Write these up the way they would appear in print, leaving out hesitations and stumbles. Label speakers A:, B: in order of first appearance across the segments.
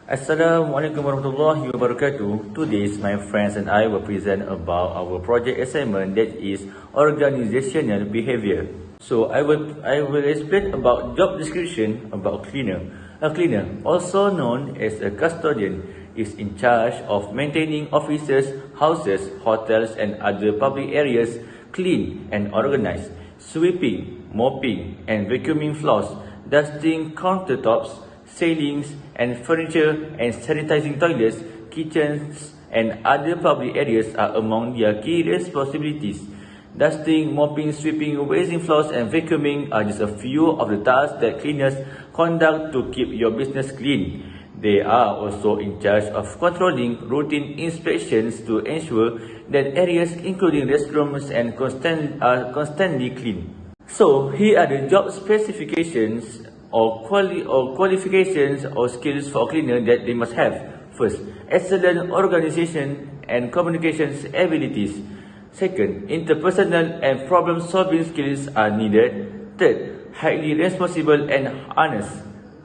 A: Assalamualaikum warahmatullahi wabarakatuh. Today, my friends and I will present about our project assignment that is organizational behavior. So I will explain about job description about cleaner. A cleaner, also known as a custodian, is in charge of maintaining offices, houses, hotels and other public areas clean and organized, sweeping, mopping and vacuuming floors, dusting countertops, ceilings and furniture and sanitizing toilets, kitchens and other public areas are among their key responsibilities. Dusting, mopping, sweeping, raising floors and vacuuming are just a few of the tasks that cleaners conduct to keep your business clean. They are also in charge of controlling routine inspections to ensure that areas including restrooms and are constantly clean. So here are the job specifications or qualifications or skills for a cleaner that they must have. First, excellent organization and communications abilities. Second, interpersonal and problem-solving skills are needed. Third, highly responsible and honest.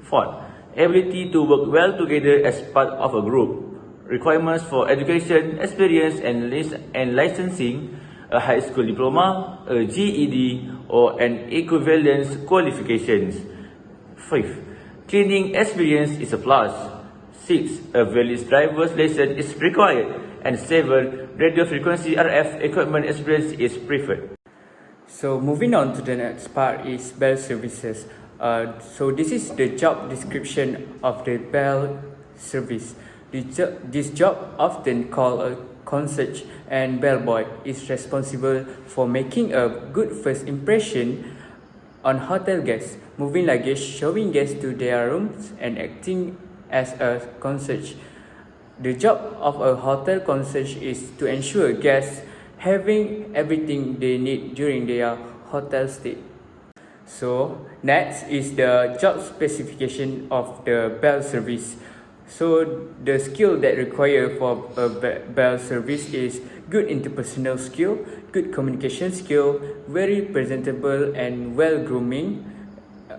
A: Fourth, ability to work well together as part of a group. Requirements for education, experience and licensing, a high school diploma, a GED or an equivalence qualifications. Fifth, cleaning experience is a plus. Six, a valid driver's license is required. And seven, radio frequency RF equipment experience is preferred.
B: So moving on to the next part is bell services. So this is the job description of the bell service. This job, often called a concierge and bellboy, is responsible for making a good first impression on hotel guests, moving luggage, showing guests to their rooms, and acting as a concierge. The job of a hotel concierge is to ensure guests having everything they need during their hotel stay. So next is the job specification of the bell service. So the skill that required for a bell service is good interpersonal skill, good communication skill, very presentable and well grooming.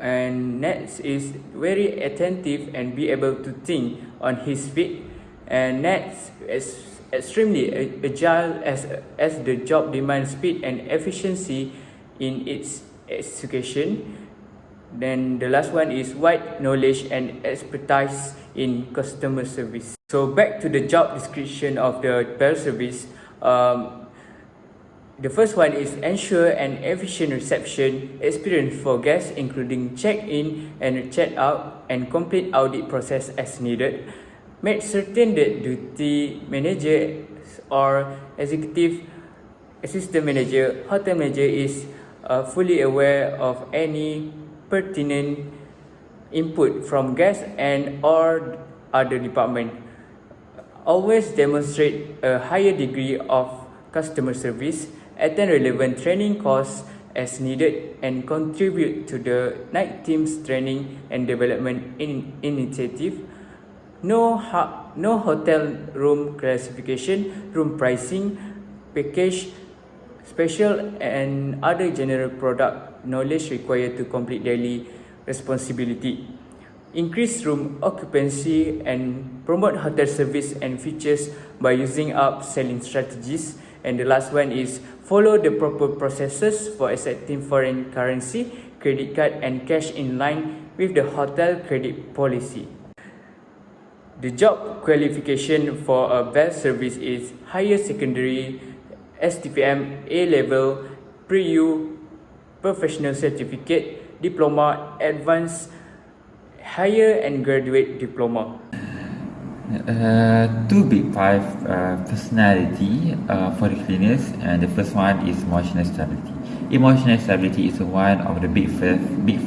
B: And next is very attentive and be able to think on his feet. And next is extremely agile as the job demands speed and efficiency in its execution. Then the last one is wide knowledge and expertise in customer service. So back to the job description of the bell service. The first one is ensure an efficient reception experience for guests, including check-in and check-out and complete audit process as needed. Make certain that duty manager or executive assistant manager, hotel manager is fully aware of any pertinent input from guests and or other department. Always demonstrate a higher degree of customer service, attend relevant training courses as needed, and contribute to the night team's training and development initiative. No hotel room classification, room pricing, package, special and other general product knowledge required to complete daily responsibility. Increase room occupancy and promote hotel service and features by using upselling strategies. And the last one is follow the proper processes for accepting foreign currency, credit card and cash in line with the hotel credit policy. The job qualification for a bell service is higher secondary, STPM, A-level, pre-U, professional certificate, diploma, advanced, higher and graduate diploma.
C: Two big five personality for the cleaners, and the first one is emotional stability. Emotional stability is one of the big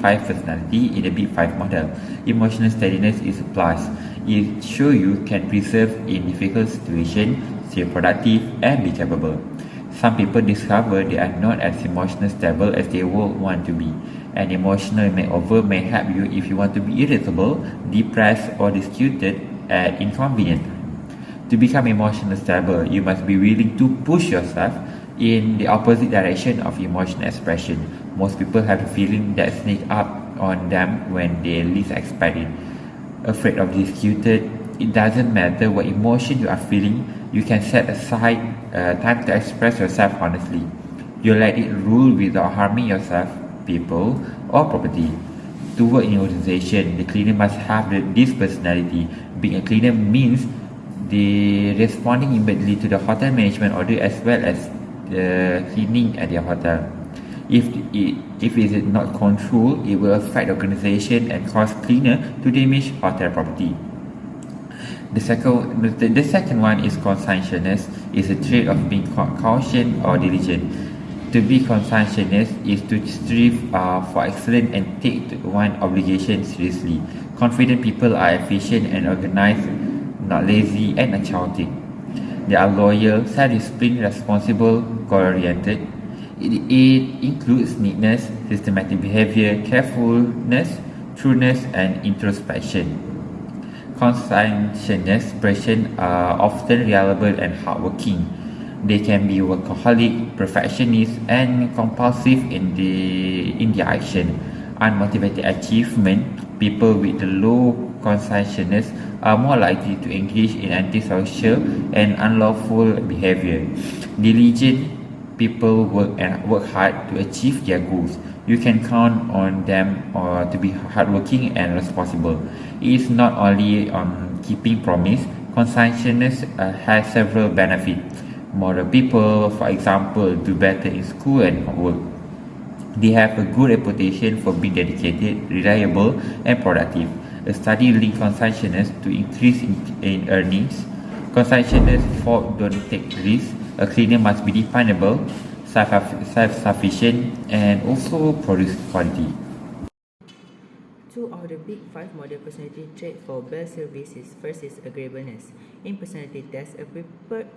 C: five personality in the big five model. Emotional steadiness is a plus. It shows you can preserve in difficult situations, stay productive, and be capable. Some people discover they are not as emotionally stable as they would want to be. An emotional makeover may help you if you want to be irritable, depressed, or disputed at inconvenient time. To become emotionally stable, you must be willing to push yourself in the opposite direction of emotional expression. Most people have a feeling that sneaks up on them when they least expect it. Afraid of disputed, it doesn't matter what emotion you are feeling, you can set aside time to express yourself honestly. You let it rule without harming yourself, people, or property. To work in an organization, the cleaner must have this personality. Being a cleaner means the responding immediately to the hotel management order as well as the cleaning at their hotel. If it is not controlled, it will affect the organization and cause cleaner to damage hotel property. The second one is conscientious. Is a trait of being cautious or diligent. To be conscientious is to strive for excellence and take one obligation seriously. Confident people are efficient and organized, not lazy and chaotic. They are loyal, self-disciplined, responsible, goal-oriented. It includes neatness, systematic behavior, carefulness, trueness, and introspection. Conscientious persons are often reliable and hardworking. They can be workaholic, perfectionist, and compulsive in their action. Unmotivated achievement, people with low conscientiousness are more likely to engage in antisocial and unlawful behavior. Diligent people work hard to achieve their goals. You can count on them to be hardworking and responsible. It is not only on keeping promise. Conscientiousness has several benefits. Moral people, for example, do better in school and work. They have a good reputation for being dedicated, reliable, and productive. A study linked conscientiousness to increase in earnings. Conscientious folk don't take risks. A cleaner must be dependable, self-sufficient, and also produce quality.
D: Two of the big five model personality traits for bell services. First is agreeableness. In personality tests, a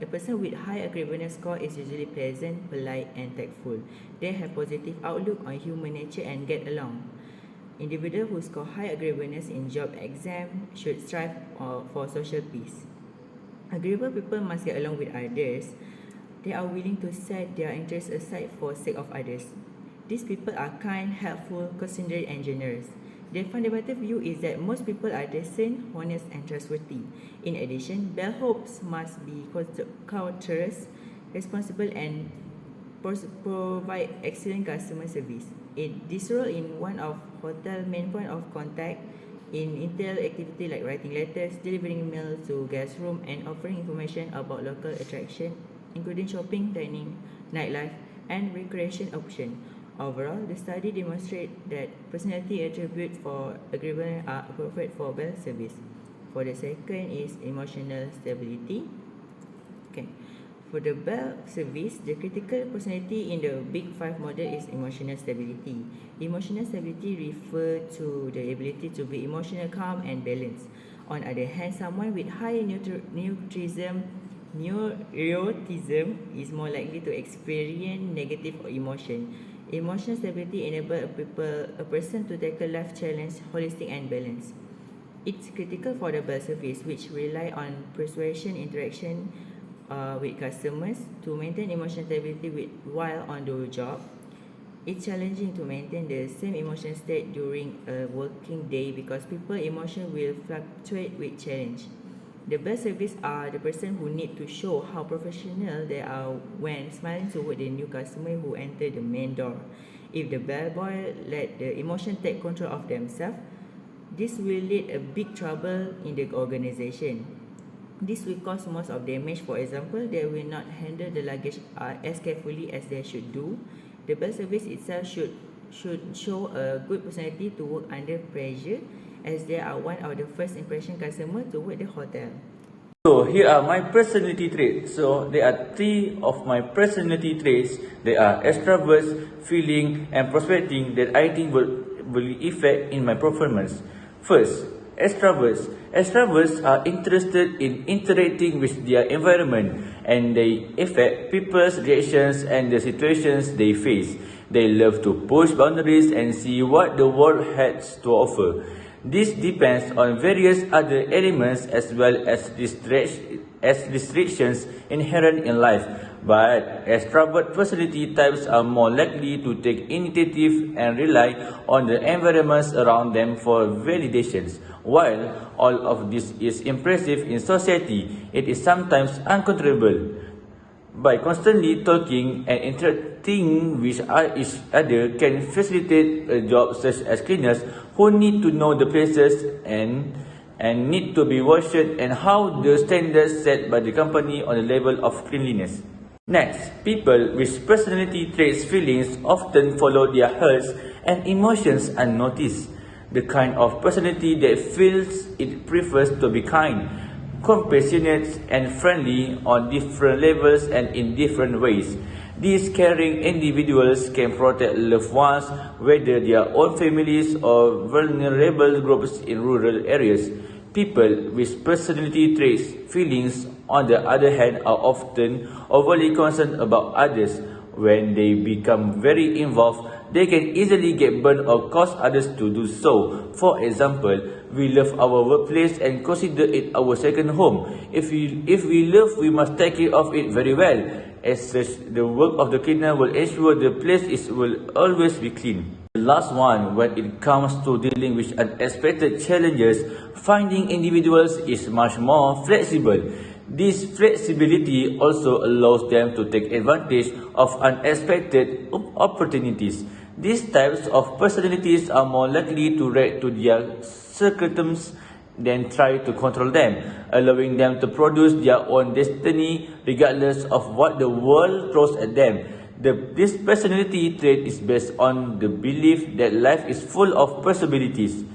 D: person with high agreeableness score is usually pleasant, polite, and tactful. They have positive outlook on human nature and get along. Individuals who score high agreeableness in job exam should strive for social peace. Agreeable people must get along with others. They are willing to set their interests aside for sake of others. These people are kind, helpful, considerate, and generous. Their fundamental view is that most people are decent, honest, and trustworthy. In addition, bellhops must be courteous, responsible, and provide excellent customer service. This role in one of hotel main point of contact in intel activity like writing letters, delivering mail to guest room, and offering information about local attraction, including shopping, dining, nightlife, and recreation options. Overall, the study demonstrates that personality attributes for agreeable are appropriate for bell service. For the second is emotional stability. Okay. For the bell service, the critical personality in the Big Five model is emotional stability. Emotional stability refers to the ability to be emotional calm and balanced. On the other hand, someone with high neuroticism is more likely to experience negative emotion. Emotional stability enables a person to tackle life challenge holistic and balanced. It's critical for the bell service, which rely on persuasion interaction with customers to maintain emotional stability while on the job. It's challenging to maintain the same emotional state during a working day because people's emotion will fluctuate with challenge. The bell service are the person who need to show how professional they are when smiling toward the new customer who enter the main door. If the bellboy let the emotion take control of themselves, this will lead a big trouble in the organization. This will cause most of damage. For example, they will not handle the luggage as carefully as they should do. The bell service itself should show a good personality to work under pressure, as they are one of the first impression customer toward the hotel.
A: So here are my personality traits. So there are three of my personality traits. They are extrovert, feeling, and prospecting that I think will affect in my performance. First, extroverts. Extroverts are interested in interacting with their environment, and they affect people's reactions and the situations they face. They love to push boundaries and see what the world has to offer. This depends on various other elements as well as as restrictions inherent in life, but extrovert personality types are more likely to take initiative and rely on the environments around them for validations. While all of this is impressive in society, it is sometimes uncontrollable. By constantly talking and interacting with each other can facilitate a job such as cleaners who need to know the places and need to be washed and how the standards set by the company on the level of cleanliness. Next, people with personality traits feelings often follow their hearts and emotions unnoticed. The kind of personality that feels it prefers to be kind, compassionate and friendly on different levels and in different ways. These caring individuals can protect loved ones, whether their own families or vulnerable groups in rural areas. People with personality traits feelings, on the other hand, are often overly concerned about others. When they become very involved, they can easily get burned or cause others to do so. For example, we love our workplace and consider it our second home. If we love, we must take care of it very well. As such, the work of the cleaner will ensure the place will always be clean. The last one, when it comes to dealing with unexpected challenges, finding individuals is much more flexible. This flexibility also allows them to take advantage of unexpected opportunities. These types of personalities are more likely to react to their circumstances than try to control them, allowing them to produce their own destiny regardless of what the world throws at them. This personality trait is based on the belief that life is full of possibilities.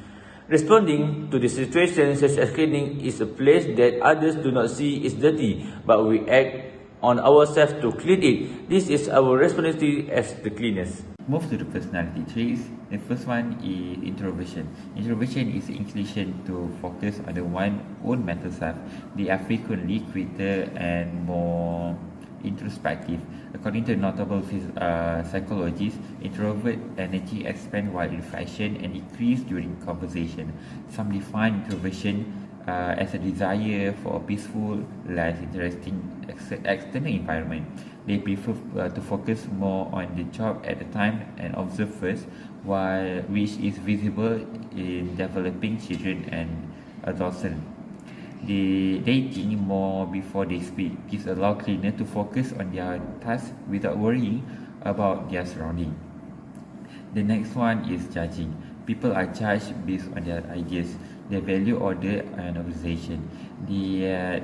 A: Responding to the situation such as cleaning is a place that others do not see is dirty, but we act on ourselves to clean it. This is our responsibility as the cleaners.
C: Move to the personality traits. The first one is introversion. Introversion is the inclination to focus on the one's own mental self. They are frequently quieter and more introspective. According to notable psychologists, introvert energy expands while reflection and decrease during conversation. Some define introversion as a desire for a peaceful, less interesting external environment. They prefer to focus more on the job at the time and observe first, which is visible in developing children and adolescents. They think more before they speak. This allows cleaners to focus on their tasks without worrying about their surroundings. The next one is judging. People are judged based on their ideas, their value, order, and organization. Their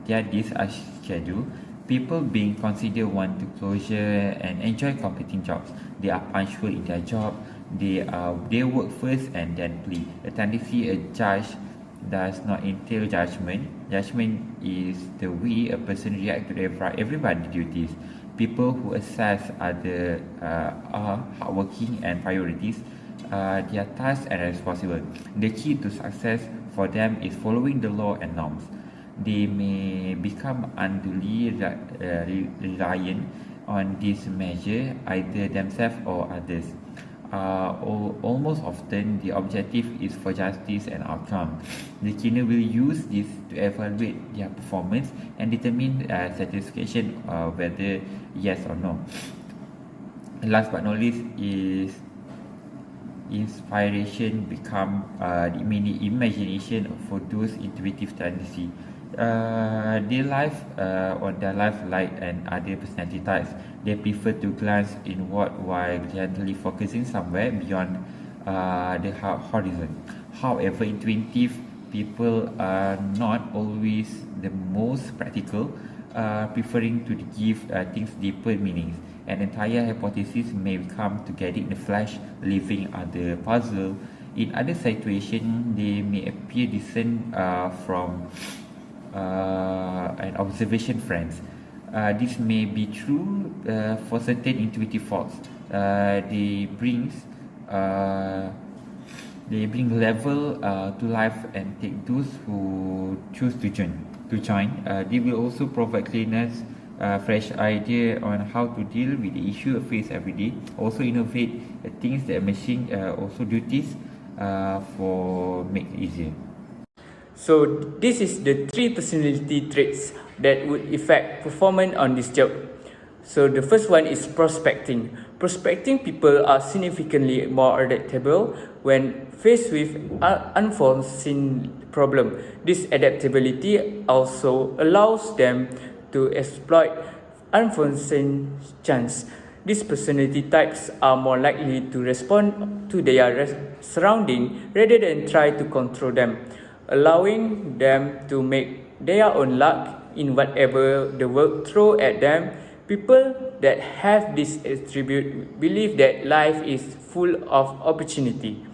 C: days are scheduled. People being considered want to closure and enjoy completing jobs. They are punctual in their job. They work first and then play. A tendency a judge does not entail judgment. Judgment is the way a person reacts to everybody's duties. People who assess others are hardworking and priorities their tasks and responsible. The key to success for them is following the law and norms. They may become unduly reliant on this measure, either themselves or others. Almost often, the objective is for justice and outcome. The cleaner will use this to evaluate their performance and determine satisfaction whether yes or no. Last but not least is inspiration become the mini imagination for those intuitive tendency. Their life like and other personality types. They prefer to glance inward while gently focusing somewhere beyond the horizon. However, intuitive people are not always the most practical, preferring to give things deeper meanings. An entire hypothesis may come together in the flash, leaving other puzzle. In other situations, they may appear distant from an observation friends. This may be true for certain intuitive faults. They bring level to life and take those who choose to join. They will also provide cleaners fresh idea on how to deal with the issue faced every day. Also innovate things that machine also duties for make easier.
B: So this is the 3 personality traits that would affect performance on this job. So the first one is prospecting. Prospecting people are significantly more adaptable when faced with unforeseen problem. This adaptability also allows them to exploit unforeseen chance. These personality types are more likely to respond to their surrounding rather than try to control them, allowing them to make their own luck in whatever the world throw at them. People that have this attribute believe that life is full of opportunity.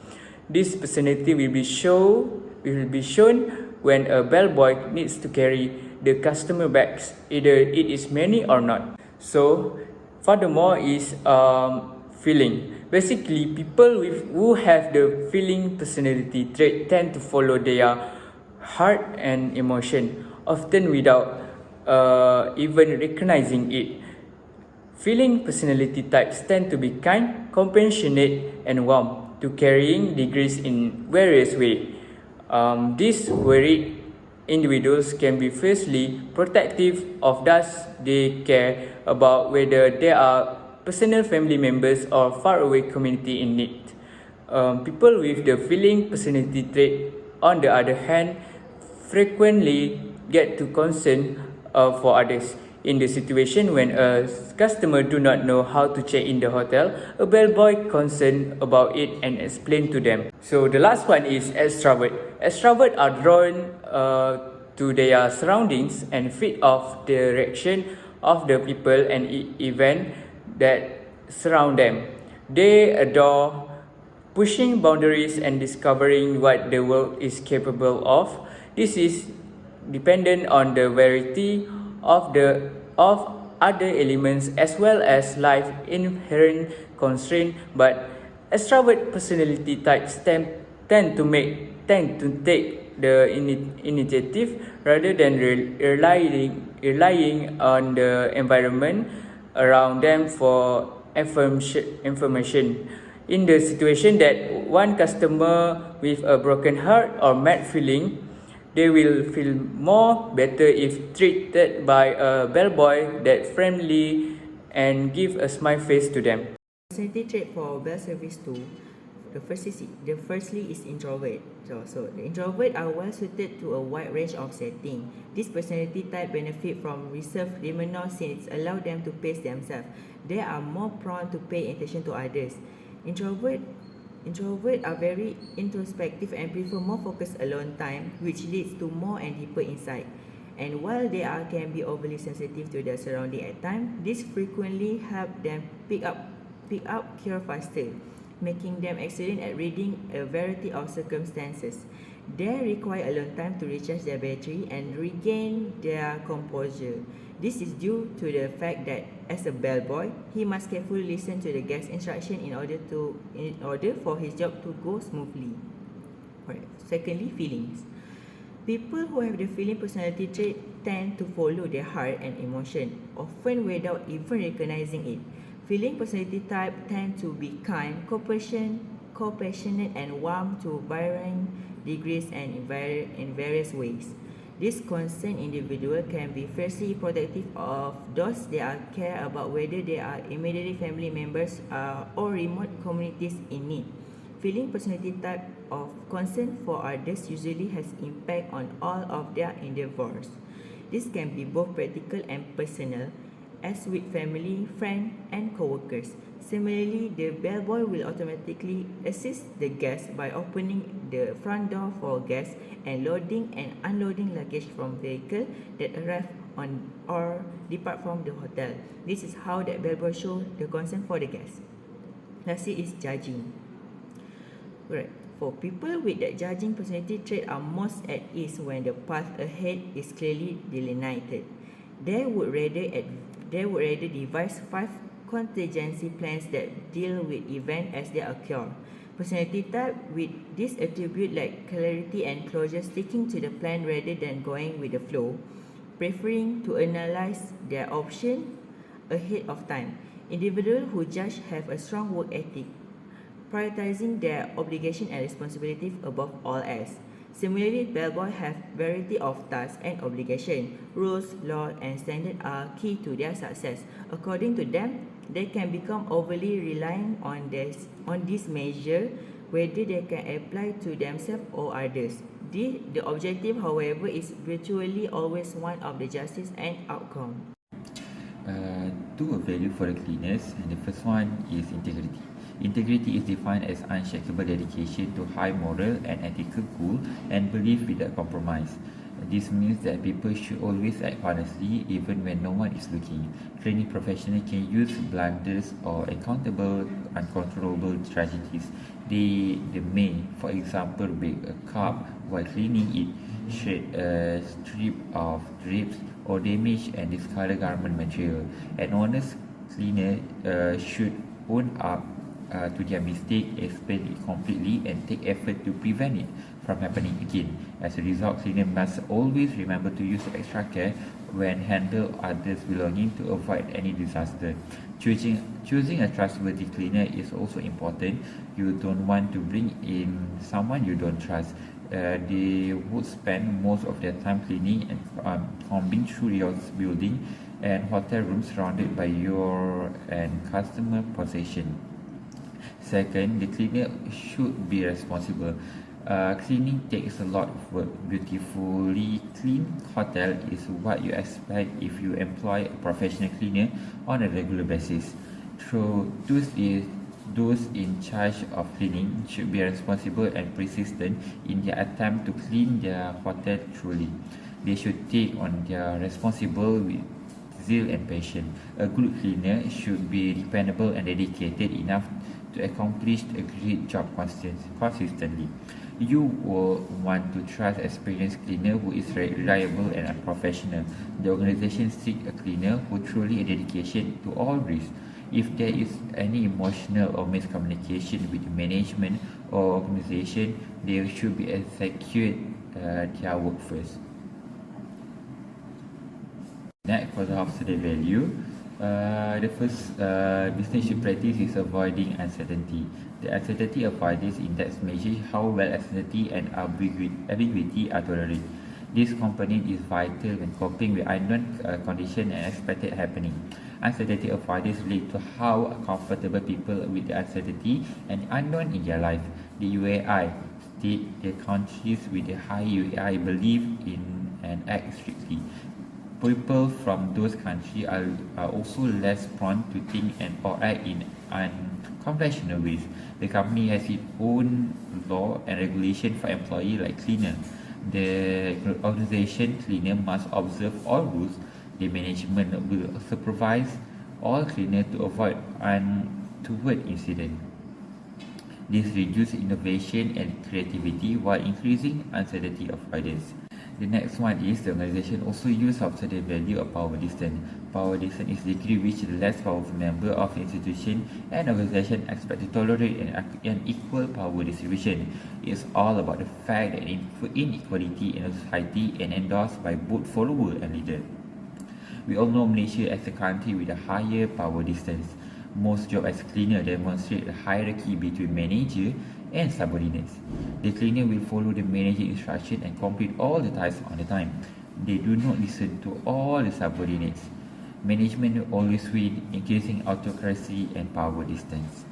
B: This personality will be shown when a bellboy needs to carry the customer bags, either it is many or not. So, furthermore is feeling. Basically, people who have the feeling personality trait tend to follow their heart and emotion, often without even recognizing it. Feeling personality types tend to be kind, compassionate, and warm, to carrying degrees in various ways. These worried individuals can be fiercely protective of those they care about, whether they are personal family members or faraway community in need. People with the feeling personality trait, on the other hand, frequently get too concerned for others. In the situation when a customer do not know how to check in the hotel, a bellboy concerned about it and explain to them. So the last one is extrovert. Extrovert are drawn to their surroundings and feed off the reaction of the people and event that surround them. They adore pushing boundaries and discovering what the world is capable of. This is dependent on the variety of other elements as well as life inherent constraint, but extrovert personality types tend to take the initiative rather than relying on the environment around them for information. In the situation that one customer with a broken heart or mad feeling, they will feel more better if treated by a bellboy that friendly and give a smile face to them.
D: Personality trait for bell service 2. Firstly is introvert. So the introvert are well suited to a wide range of setting. This personality type benefit from reserved demeanor since it allow them to pace themselves. They are more prone to pay attention to others. Introverts are very introspective and prefer more focused alone time, which leads to more and deeper insight. And while they can be overly sensitive to their surrounding at times, this frequently help them pick up cure faster, making them excellent at reading a variety of circumstances. They require alone time to recharge their battery and regain their composure. This is due to the fact that as a bellboy, he must carefully listen to the guest's instruction in order for his job to go smoothly. Alright. Secondly, feelings. People who have the feeling personality trait tend to follow their heart and emotion, often without even recognizing it. Feeling personality type tend to be kind, compassionate, and warm to varying degrees and in various ways. This concerned individual can be fiercely protective of those they care about, whether they are immediate family members or remote communities in need. Feeling personality type of concern for others usually has impact on all of their endeavors. This can be both practical and personal, as with family, friends, and co-workers. Similarly, the bellboy will automatically assist the guest by opening the front door for guests and loading and unloading luggage from vehicles that arrive on or depart from the hotel. This is how the bellboy shows the concern for the guests. Lastly is judging. Right. For people with that judging personality trait are most at ease when the path ahead is clearly delineated. They would rather devise 5 contingency plans that deal with events as they occur. Personality type with this attribute like clarity and closure, sticking to the plan rather than going with the flow, preferring to analyze their option ahead of time. Individuals who judge have a strong work ethic, prioritizing their obligation and responsibility above all else. Similarly, bellboys have variety of tasks and obligations. Rules, law, and standards are key to their success. According to them, they can become overly reliant on this measure, whether they can apply to themselves or others. The objective, however, is virtually always one of the justice and outcome.
C: Two value for the cleaners, and the first one is integrity. Integrity is defined as unshakable dedication to high moral and ethical goal and belief without compromise. This means that people should always act honestly even when no one is looking. Cleaning professionals can use blunders or uncontrollable tragedies. They may, for example, break a cup while cleaning it, shred a strip of drapes, or damage and discard garment material. An honest cleaner should own up to their mistake, explain it completely, and take effort to prevent it from happening again. As a result, cleaners must always remember to use extra care when handle others' belongings to avoid any disaster. Choosing a trustworthy cleaner is also important. You don't want to bring in someone you don't trust. They would spend most of their time cleaning and combing through your building and hotel rooms surrounded by your and customer possession. Second, the cleaner should be responsible. Cleaning takes a lot of work. Beautifully clean hotel is what you expect if you employ a professional cleaner on a regular basis. So those in charge of cleaning should be responsible and persistent in their attempt to clean their hotel truly. They should take on their responsibility with zeal and passion. A good cleaner should be dependable and dedicated enough to accomplish a great job consistently. You will want to trust experienced cleaner who is reliable and unprofessional. The organization seeks a cleaner who truly has dedication to all risks. If there is any emotional or miscommunication with the management or organization, they should be execute their work first. Next, for the observed value, the first business should practice is avoiding uncertainty. The uncertainty avoidance index measures how well uncertainty and ambiguity are tolerated. This component is vital when coping with unknown conditions and expected happening. Uncertainty avoidance leads to how comfortable people with the uncertainty and unknown in their life. The UAI state the countries with a high UAI believe in and act strictly. People from those countries are also less prone to think and or act in unconventional ways. The company has its own law and regulation for employees like cleaner. The organization cleaner must observe all rules. The management will supervise all cleaners to avoid untoward incidents. This reduces innovation and creativity while increasing uncertainty avoidance. The next one is the organization also use observed value of power distance. Power distance is the degree which the less powerful member of the institution and organization expect to tolerate an equal power distribution. It's all about the fact that inequality in a society is endorsed by both followers and leaders. We all know Malaysia as a country with a higher power distance. Most jobs as cleaner demonstrate a hierarchy between manager and subordinates. The cleaner will follow the manager instruction and complete all the tasks on the time. They do not listen to all the subordinates. Management will always win, increasing autocracy and power distance.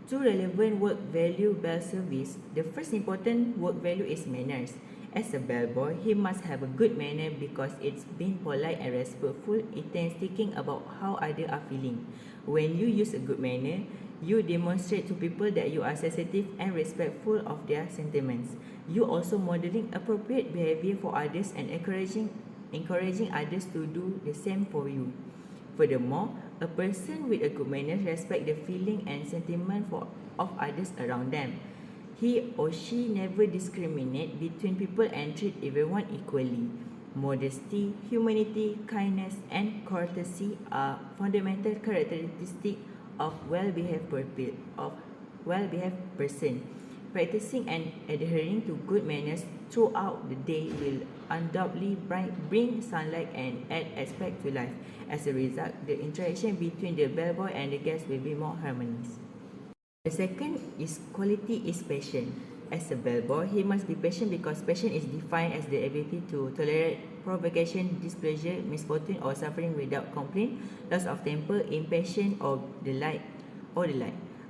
D: Two relevant work value bell service. The first important work value is manners. As a bellboy, he must have a good manner because it's being polite and respectful. It means thinking about how others are feeling. When you use a good manner, you demonstrate to people that you are sensitive and respectful of their sentiments. You also modeling appropriate behavior for others and encouraging others to do the same for you. Furthermore, a person with a good manner respects the feeling and sentiment of others around them. He or she never discriminate between people and treat everyone equally. Modesty, humanity, kindness, and courtesy are fundamental characteristics of well-behaved person. Practicing and adhering to good manners throughout the day will undoubtedly bring sunlight and add aspect to life. As a result, the interaction between the bellboy and the guest will be more harmonious. The second is quality is passion. As a bellboy, he must be patient because patience is defined as the ability to tolerate provocation, displeasure, misfortune, or suffering without complaint, loss of temper, impatience, or the like.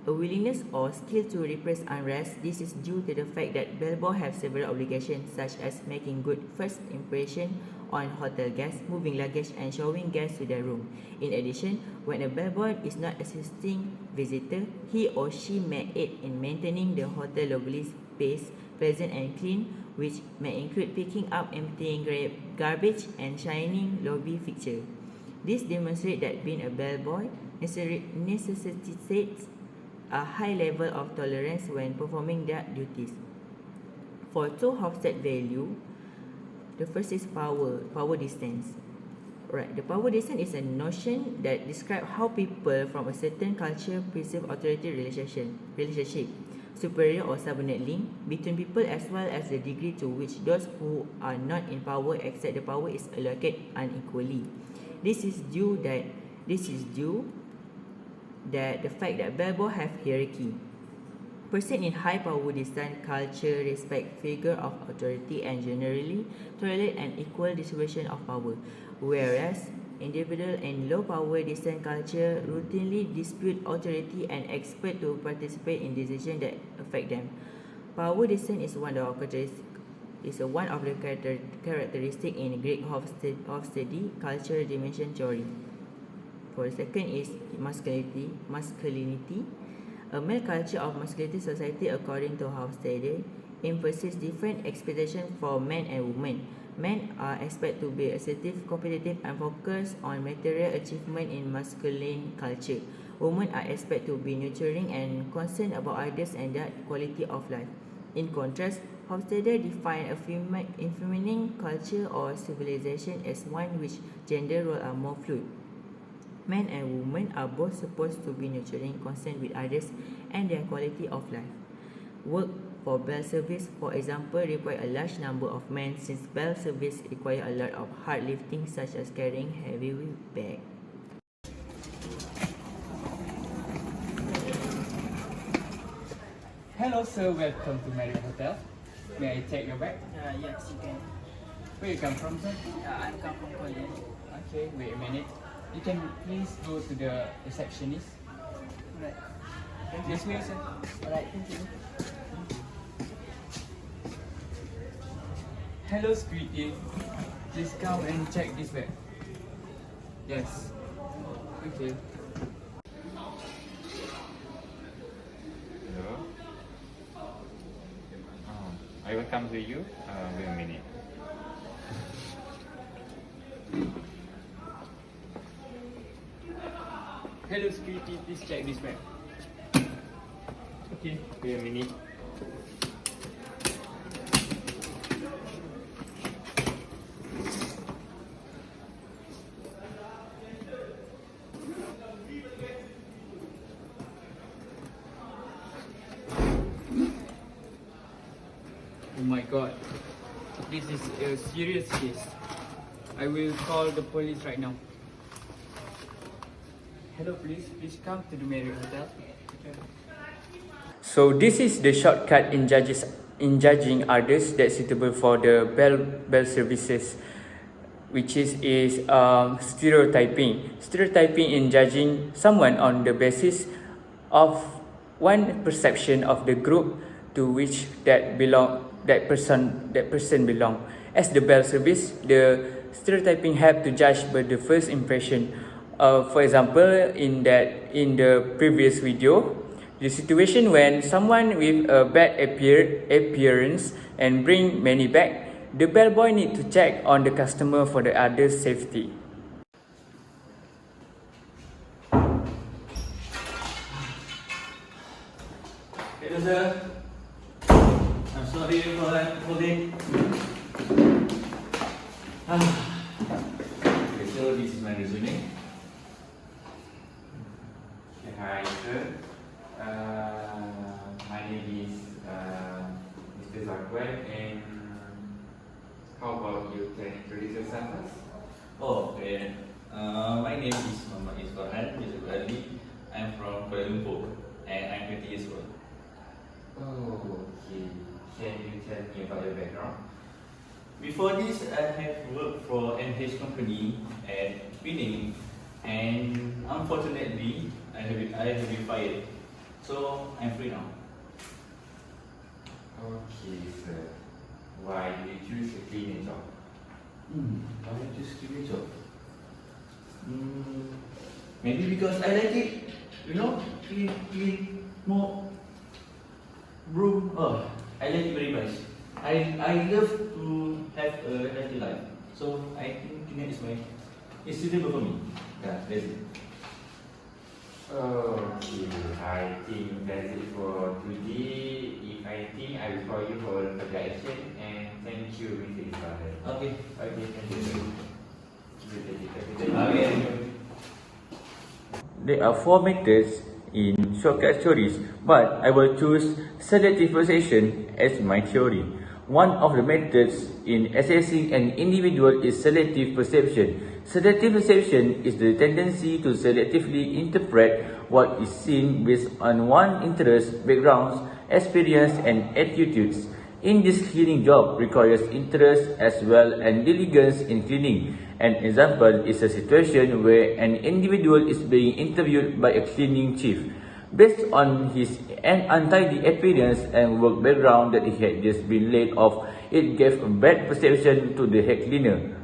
D: A willingness or skill to repress unrest. This is due to the fact that bellboys have several obligations such as making good first impression on hotel guests, moving luggage, and showing guests to their room. In addition, when a bellboy is not assisting visitor, he or she may aid in maintaining the hotel lobby space pleasant and clean, which may include picking up emptying garbage and shining lobby fixture. This demonstrates that being a bellboy necessitates a high level of tolerance when performing their duties. For two Hofstede value, the first is power distance. Right, the power distance is a notion that describes how people from a certain culture perceive authority relationship, superior or subordinate link between people, as well as the degree to which those who are not in power accept the power is allocated unequally. This is due that the fact that bellboys have hierarchy. Person in high power distance culture respect figure of authority and generally tolerate an equal distribution of power, whereas individual in low power distance culture routinely dispute authority and expect to participate in decisions that affect them. Power distance is one of the characteristics in Greek Hofstede culture dimension theory. For the second is masculinity. A male culture of masculinity society, according to Hofstede, emphasizes different expectations for men and women. Men are expected to be assertive, competitive, and focused on material achievement in masculine culture. Women are expected to be nurturing and concerned about others and their quality of life. In contrast, Hofstede defined a feminine culture or civilization as one which gender roles are more fluid. Men and women are both supposed to be nurturing, concerned with others and their quality of life. Work for bell service, for example, require a large number of men, since bell service require a lot of hard lifting such as carrying heavy bags.
B: Hello sir, welcome to Marriott Hotel. May I take your bag?
E: Yes, you can.
B: Where you come from, sir?
E: I come from Korea.
B: Okay, wait a minute. You can please go to the receptionist.
E: Right.
B: This way, sir.
E: Alright, thank you.
B: Hello, security. Please come and check this bag. Yes. Okay.
C: Hello. I will come to you. Wait a minute.
B: Hello, security. Please check this bag.
C: Okay. Wait a minute.
B: Oh my god. This is a serious case. I will call the police right now. Hello police, please come to the Marriott Hotel. So this is the shortcut in judging others that's suitable for the bell services, which is stereotyping. Stereotyping in judging someone on the basis of one perception of the group to which that person belong. As the bell service, the stereotyping help to judge by the first impression. For example, in the previous video, the situation when someone with a bad appearance and bring many back, the bellboy need to check on the customer for the other's safety.
A: Hello sir. I'm sorry for holding. Okay, so this is my resume.
C: Hi, sir. My name is Mr. Zakwan, and how about you can introduce yourself first?
A: Oh, okay. My name is Farhan, Adli. I'm from Kuala Lumpur and I'm 20 years old.
C: Oh, okay. can you tell me about your background?
A: Before this, I have worked for NH company at cleaning, and unfortunately, I have been fired. So I'm free now.
C: Okay, sir. Why did you choose a cleaning job?
A: Why did you choose cleaning job? Maybe because I like it. You know, clean, more broom. Oh, I like it very much. I love to have a healthy life. So I think cleaning is suitable for me. Yeah, that's it.
C: Okay, I think that's it for today. If I think, I will call you for further action. And thank you, Mr. Ismail.
A: Okay.
C: Okay, thank you.
A: Okay. There are 4 methods in shortcut theories, but I will choose selective perception as my theory. One of the methods in assessing an individual is selective perception. Selective perception is the tendency to selectively interpret what is seen based on one's interests, backgrounds, experience, and attitudes. In this cleaning job requires interest as well and diligence in cleaning. An example is a situation where an individual is being interviewed by a cleaning chief. Based on his untidy appearance and work background that he had just been laid off, it gave a bad perception to the head cleaner.